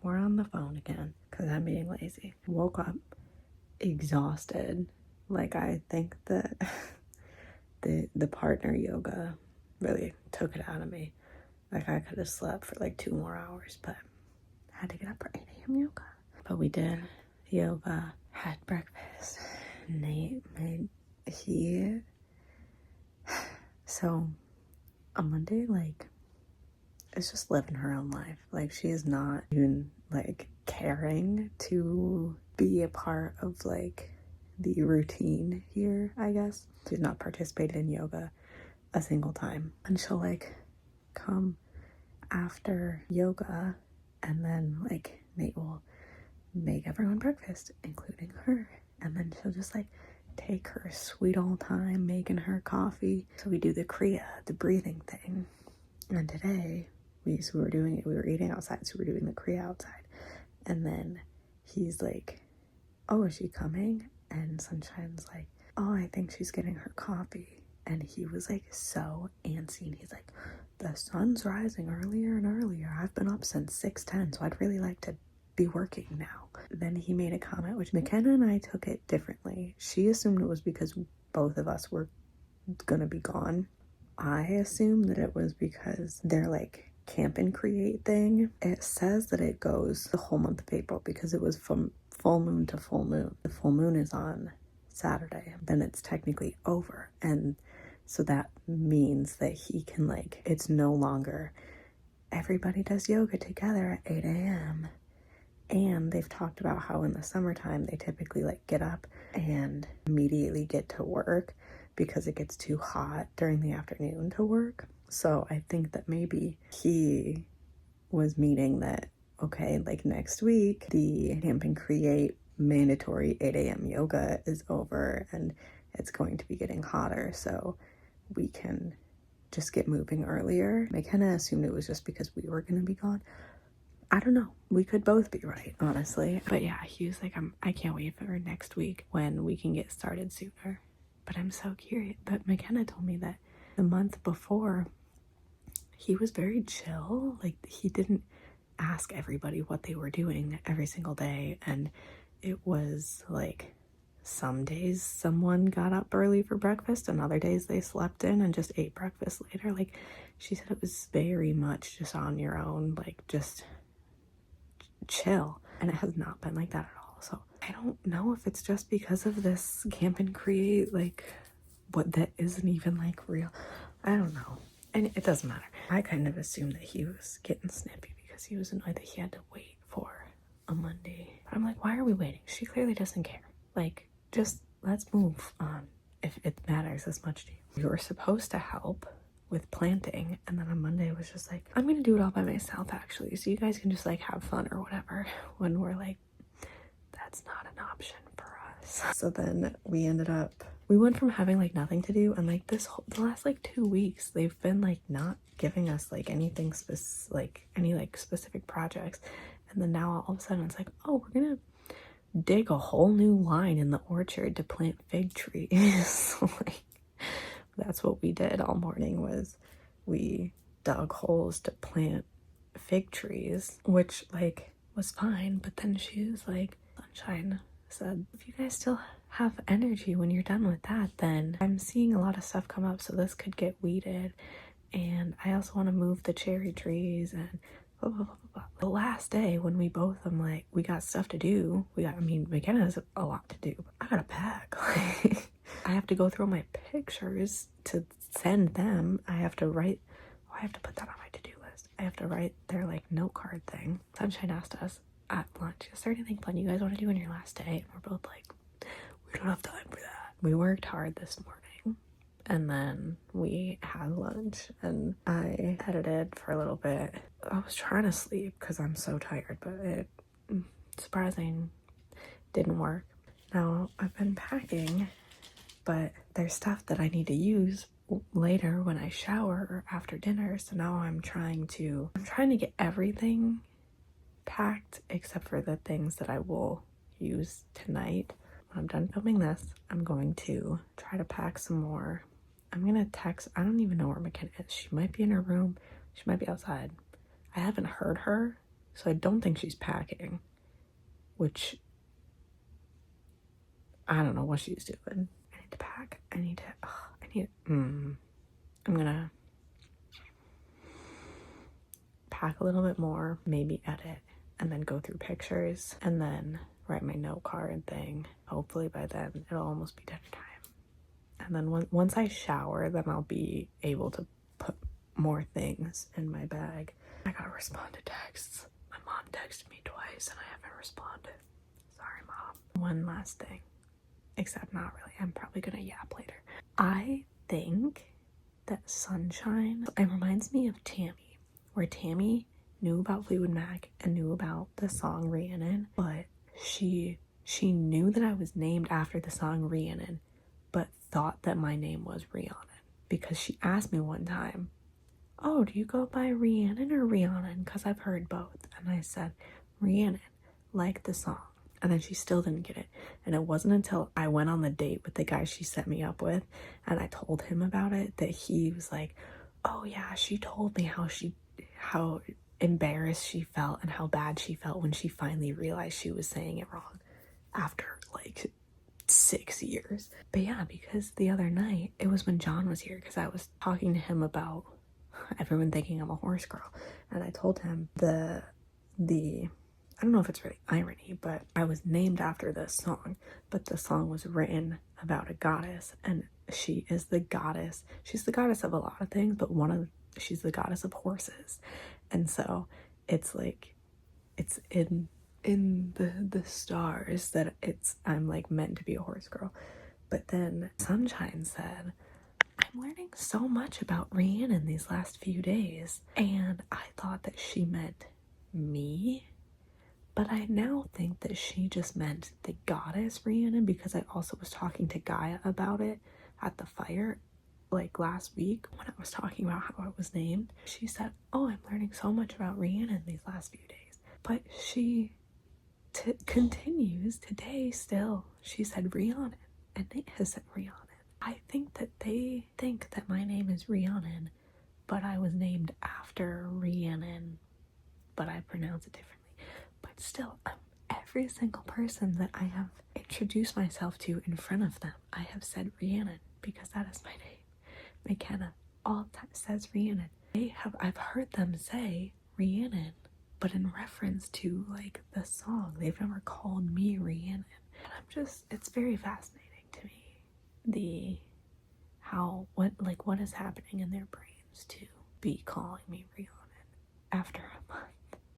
We're on the phone again because I'm being lazy. Woke up exhausted. Like, I think that the partner yoga really took it out of me. Like, I could have slept for like 2 more hours, but I had to get up for 8 a.m. yoga. But we did yoga, had breakfast. Nate made, so on Monday, like, is just living her own life. Like, she is not even like caring to be a part of like the routine here, I guess. She's not participated in yoga a single time. And she'll like come after yoga, and then like Nate will make everyone breakfast, including her. And then she'll just like take her sweet old time making her coffee. So we do the Kriya, the breathing thing. And today, we were eating outside, so we were doing the Kriya outside. And then he's like, oh, is she coming? And Sunshine's like, oh, I think she's getting her coffee. And he was like so antsy, and he's like, the sun's rising earlier and earlier. I've been up since 6:10, so I'd really like to be working now. Then he made a comment, which McKenna and I took it differently. She assumed it was because both of us were gonna be gone. I assumed that it was because they're like camp and create thing. It says that it goes the whole month of April because it was from full moon to full moon. The full moon is on Saturday, then it's technically over. And so that means that he can like, it's no longer everybody does yoga together at 8 a.m. And they've talked about how in the summertime they typically like get up and immediately get to work because it gets too hot during the afternoon to work. So I think that maybe he was meaning that, okay, like next week, the Camp and Create mandatory 8 a.m. yoga is over and it's going to be getting hotter, so we can just get moving earlier. McKenna assumed it was just because we were going to be gone. I don't know. We could both be right, honestly. But yeah, he was like, I can't wait for next week when we can get started sooner. But I'm so curious. But McKenna told me that the month before, he was very chill. Like, he didn't ask everybody what they were doing every single day. And it was like, some days someone got up early for breakfast and other days they slept in and just ate breakfast later. Like, she said it was very much just on your own, like just chill. And it has not been like that at all. So I don't know if it's just because of this Camp and Create, like what that isn't even like real. I don't know. And it doesn't matter. I kind of assumed that he was getting snippy because he was annoyed that he had to wait for a Monday. But I'm like, why are we waiting? She clearly doesn't care. Like, just let's move on if it matters as much to you. You were supposed to help with planting, and then on Monday was just like, I'm gonna do it all by myself actually, so you guys can just like have fun or whatever, when we're like, that's not an option for us. So then we went from having like nothing to do, and like the last like 2 weeks they've been like not giving us like anything specific projects, and then now all of a sudden it's like, oh, we're gonna dig a whole new line in the orchard to plant fig trees. So like, that's what we did all morning, was we dug holes to plant fig trees, which like was fine. But then she was like, Sunshine said, if you guys still have energy when you're done with that, then I'm seeing a lot of stuff come up, so this could get weeded, and I also want to move the cherry trees and blah, blah, blah, blah. The last day when we both, I'm like, we got stuff to do. McKenna has a lot to do, but I gotta pack. I have to go through my pictures to send them. I have to put that on my to-do list. I have to write their like note card thing. Sunshine asked us at lunch, is there anything fun you guys want to do on your last day? And we're both like, we don't have time for that. We worked hard this morning, and then we had lunch, and I edited for a little bit. I was trying to sleep because I'm so tired, but it, surprising, didn't work. Now I've been packing, but there's stuff that I need to use later when I shower or after dinner. So now I'm trying to get everything packed except for the things that I will use tonight. When I'm done filming this, I'm going to try to pack some more. I'm gonna text, I don't even know where McKenna is. She might be in her room, she might be outside. I haven't heard her, So I don't think she's packing, which I don't know what she's doing. I need to pack. I'm gonna pack a little bit more, maybe edit, and then go through pictures, and then write my note card thing. Hopefully by then it'll almost be dinner time. And then once I shower, then I'll be able to put more things in my bag. I gotta respond to texts. My mom texted me twice and I haven't responded. Sorry, Mom. One last thing. Except not really. I'm probably gonna yap later. I think that Sunshine, it reminds me of Tammy, where Tammy knew about Fleetwood Mac and knew about the song Rhiannon, but she knew that I was named after the song Rhiannon, but thought that my name was Rhiannon, because she asked me one time, oh, do you go by Rhiannon or Rhiannon? Because I've heard both. And I said, Rhiannon, like the song. And then she still didn't get it. And it wasn't until I went on the date with the guy she set me up with and I told him about it that he was like, oh yeah, she told me how embarrassed she felt and how bad she felt when she finally realized she was saying it wrong after like 6 years. But yeah, because the other night, it was when John was here, because I was talking to him about everyone thinking I'm a horse girl, and I told him the I don't know if it's really irony, but I was named after this song, but the song was written about a goddess, and she is the goddess. She's the goddess of a lot of things, but she's the goddess of horses. And so it's like, it's in the stars that I'm like meant to be a horse girl. But then Sunshine said, I'm learning so much about Rhiannon these last few days, and I thought that she meant me, but I now think that she just meant the goddess Rhiannon, because I also was talking to Gaia about it at the fire like last week when I was talking about how I was named. She said, oh, I'm learning so much about Rhiannon these last few days. But she continues today still. She said Rhiannon, and Nate has said Rhiannon. I think that they think that my name is Rhiannon, but I was named after Rhiannon, but I pronounce it differently. But still, every single person that I have introduced myself to in front of them, I have said Rhiannon, because that is my name. McKenna all the time says Rhiannon. I've heard them say Rhiannon, but in reference to like the song. They've never called me Rhiannon. And it's very fascinating to me, what is happening in their brains to be calling me Rhiannon after a month.